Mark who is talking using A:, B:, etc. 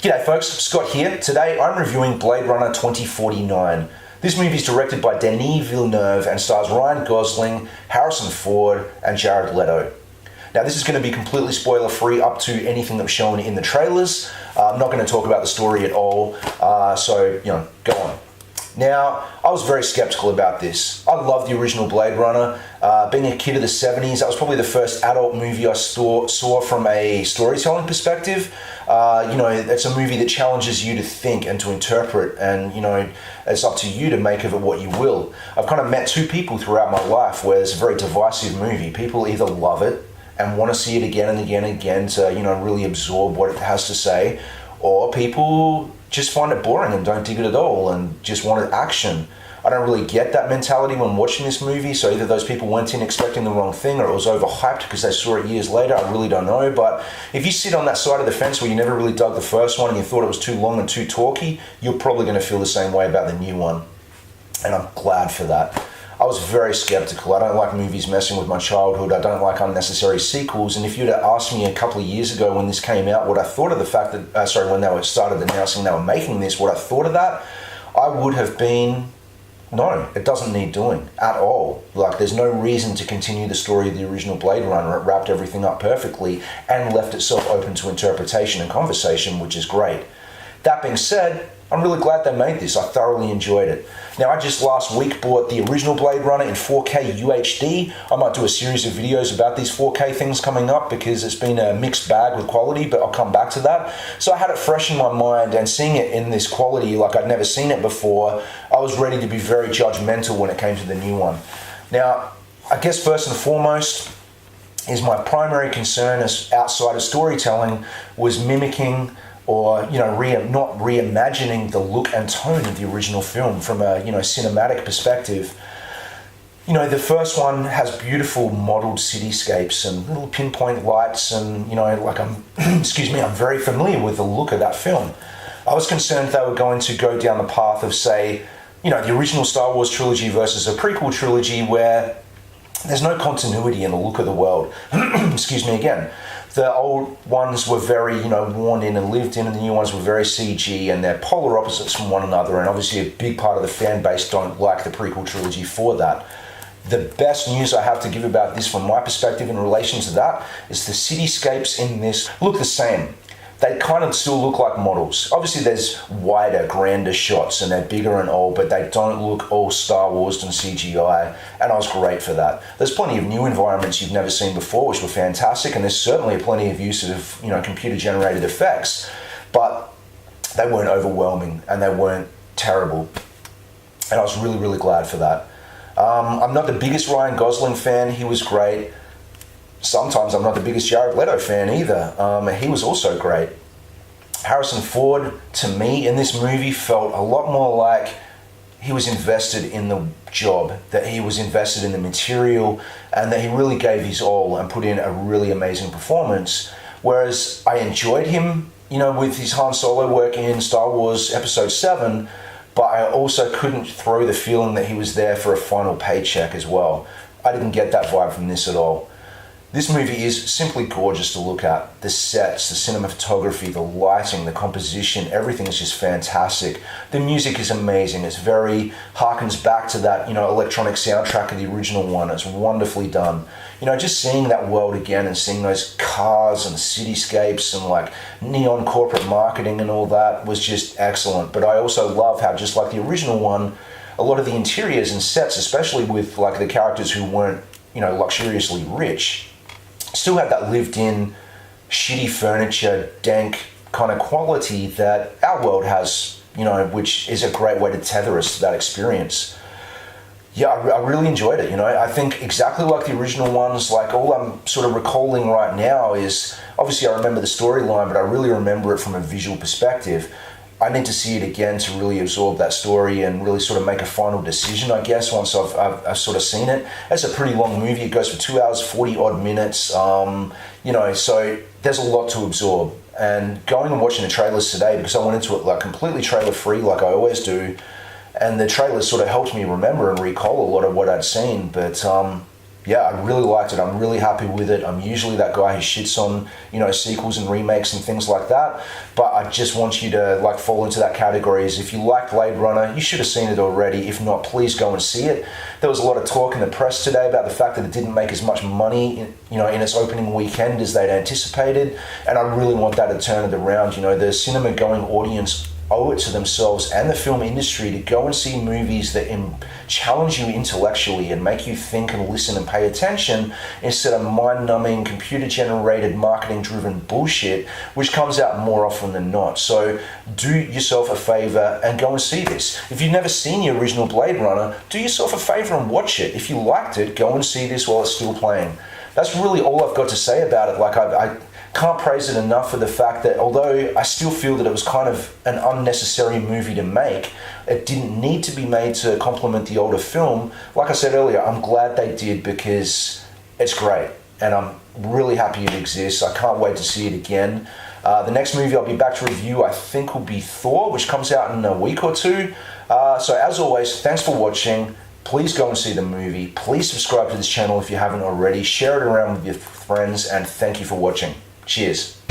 A: G'day folks, Scott here. Today I'm reviewing Blade Runner 2049. This movie is directed by Denis Villeneuve and stars Ryan Gosling, Harrison Ford and Jared Leto. Now this is going to be completely spoiler free up to anything that was shown in the trailers. I'm not going to talk about the story at all, so go on. Now, I was very skeptical about this. I love the original Blade Runner. Being a kid of the 70s, that was probably the first adult movie I saw from a storytelling perspective. It's a movie that challenges you to think and to interpret, and, it's up to you to make of it what you will. I've kind of met two people throughout my life where it's a very divisive movie. People either love it and want to see it again and again and again to, really absorb what it has to say, or people just find it boring and don't dig it at all and just wanted action. I don't really get that mentality when watching this movie, so either those people went in expecting the wrong thing or it was overhyped because they saw it years later. I really don't know, but if you sit on that side of the fence where you never really dug the first one and you thought it was too long and too talky, you're probably going to feel the same way about the new one, and I'm glad for that. I was very skeptical. I don't like movies messing with my childhood. I don't like unnecessary sequels. And if you'd have asked me a couple of years ago when this came out, what I thought of the fact that, when they started announcing they were making this, what I thought of that, I would have been, no, it doesn't need doing at all. Like, there's no reason to continue the story of the original Blade Runner. It wrapped everything up perfectly and left itself open to interpretation and conversation, which is great. That being said, I'm really glad they made this. I thoroughly enjoyed it. Now, I just last week bought the original Blade Runner in 4K UHD. I might do a series of videos about these 4K things coming up because it's been a mixed bag with quality, but I'll come back to that. So I had it fresh in my mind, and seeing it in this quality like I'd never seen it before, I was ready to be very judgmental when it came to the new one. Now, I guess first and foremost is my primary concern as outside of storytelling was mimicking or not reimagining the look and tone of the original film from a cinematic perspective. The first one has beautiful modeled cityscapes and little pinpoint lights, and I'm I'm very familiar with the look of that film. I was concerned they were going to go down the path of, say, the original Star Wars trilogy versus a prequel trilogy where there's no continuity in the look of the world. Excuse me again. The old ones were very, worn in and lived in, and the new ones were very CG, and they're polar opposites from one another, and obviously a big part of the fan base don't like the prequel trilogy for that. The best news I have to give about this from my perspective in relation to that is the cityscapes in this look the same. They kind of still look like models. Obviously there's wider, grander shots and they're bigger and all, but they don't look all Star Wars and CGI, and I was great for that. There's plenty of new environments you've never seen before, which were fantastic, and there's certainly plenty of use of computer-generated effects, but they weren't overwhelming and they weren't terrible, and I was really, really glad for that. I'm not the biggest Ryan Gosling fan. He was great. Sometimes I'm not the biggest Jared Leto fan either. He was also great. Harrison Ford, to me, in this movie, felt a lot more like he was invested in the job, that he was invested in the material, and that he really gave his all and put in a really amazing performance. Whereas I enjoyed him, with his Han Solo work in Star Wars Episode 7, but I also couldn't throw the feeling that he was there for a final paycheck as well. I didn't get that vibe from this at all. This movie is simply gorgeous to look at. The sets, the cinematography, the lighting, the composition, everything is just fantastic. The music is amazing. It's harkens back to that, electronic soundtrack of the original one. It's wonderfully done. Just seeing that world again and seeing those cars and cityscapes and neon corporate marketing and all that was just excellent. But I also love how, just like the original one, a lot of the interiors and sets, especially with the characters who weren't, luxuriously rich, still had that lived-in, shitty furniture, dank kind of quality that our world has, which is a great way to tether us to that experience. Yeah, I really enjoyed it, I think exactly like the original ones, all I'm sort of recalling right now is, obviously I remember the storyline, but I really remember it from a visual perspective. I need to see it again to really absorb that story and really sort of make a final decision, I guess, once I've sort of seen it. It's a pretty long movie. It goes for 2 hours, 40 odd minutes, so there's a lot to absorb. And going and watching the trailers today, because I went into it completely trailer free like I always do, and the trailers sort of helped me remember and recall a lot of what I'd seen, but yeah, I really liked it. I'm really happy with it. I'm usually that guy who shits on, sequels and remakes and things like that. But I just want you to like fall into that category. As if you like Blade Runner, you should have seen it already. If not, please go and see it. There was a lot of talk in the press today about the fact that it didn't make as much money, in its opening weekend as they'd anticipated. And I really want that to turn it around. The cinema-going audience owe it to themselves and the film industry to go and see movies that challenge you intellectually and make you think and listen and pay attention, instead of mind-numbing, computer-generated, marketing-driven bullshit, which comes out more often than not. So do yourself a favor and go and see this. If you've never seen the original Blade Runner, do yourself a favor and watch it. If you liked it, go and see this while it's still playing. That's really all I've got to say about it. Like, I can't praise it enough for the fact that although I still feel that it was kind of an unnecessary movie to make, it didn't need to be made to complement the older film. Like I said earlier, I'm glad they did because it's great and I'm really happy it exists. I can't wait to see it again. The next movie I'll be back to review, I think, will be Thor, which comes out in a week or two. So as always, thanks for watching. Please go and see the movie. Please subscribe to this channel if you haven't already. Share it around with your friends, and thank you for watching. Cheers.